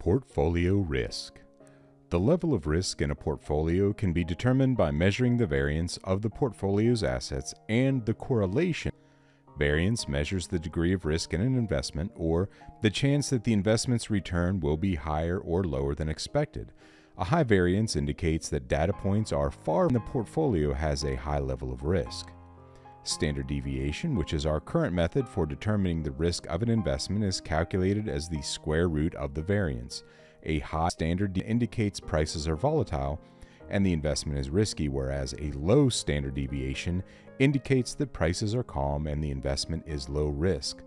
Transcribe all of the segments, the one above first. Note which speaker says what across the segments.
Speaker 1: Portfolio risk. The level of risk in a portfolio can be determined by measuring the variance of the portfolio's assets and the correlation. Variance measures the degree of risk in an investment or the chance that the investment's return will be higher or lower than expected. A high variance indicates that data points are far from the portfolio has a high level of risk. Standard deviation, which is our current method for determining the risk of an investment, is calculated as the square root of the variance. A high standard indicates prices are volatile and the investment is risky, whereas a low standard deviation indicates that prices are calm and the investment is low risk.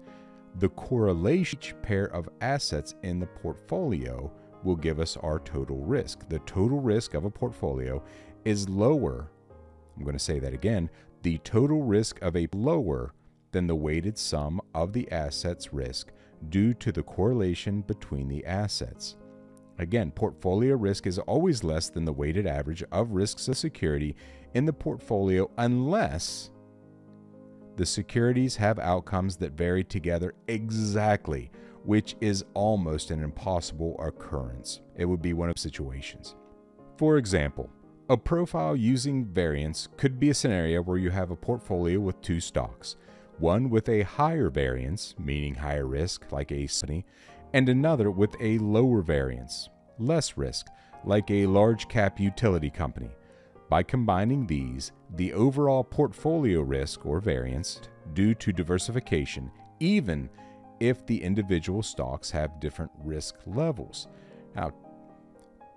Speaker 1: The correlation of each pair of assets in the portfolio will give us our total risk. The total risk of a portfolio is lower, I'm going to say that again, the total risk of a lower than the weighted sum of the assets' risk due to the correlation between the assets. Again, portfolio risk is always less than the weighted average of risks of security in the portfolio unless the securities have outcomes that vary together exactly, which is almost an impossible occurrence. It would be one of situations. For example, a profile using variance could be a scenario where you have a portfolio with two stocks, one with a higher variance, meaning higher risk, like a company, and another with a lower variance, less risk, like a large cap utility company. By combining these, the overall portfolio risk or variance due to diversification, even if the individual stocks have different risk levels. Now,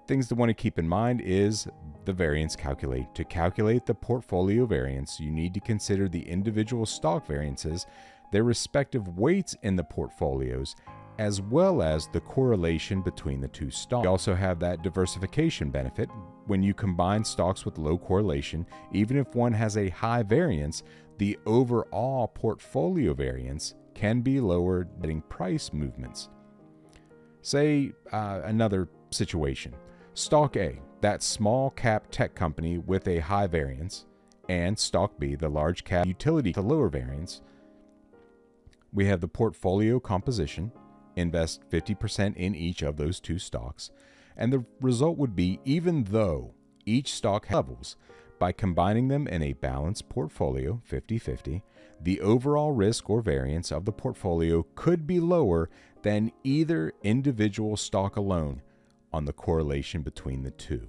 Speaker 1: things to want to keep in mind is the variance calculate. To calculate the portfolio variance, you need to consider the individual stock variances, their respective weights in the portfolios, as well as the correlation between the two stocks. You also have that diversification benefit. When you combine stocks with low correlation, even if one has a high variance, the overall portfolio variance can be lower than price movements. Say another situation. Stock A, that small cap tech company with a high variance, and Stock B, the large cap utility with a lower variance. We have the portfolio composition, invest 50% in each of those two stocks, and the result would be, even though each stock has levels, by combining them in a balanced portfolio, 50-50, the overall risk or variance of the portfolio could be lower than either individual stock alone on the correlation between the two.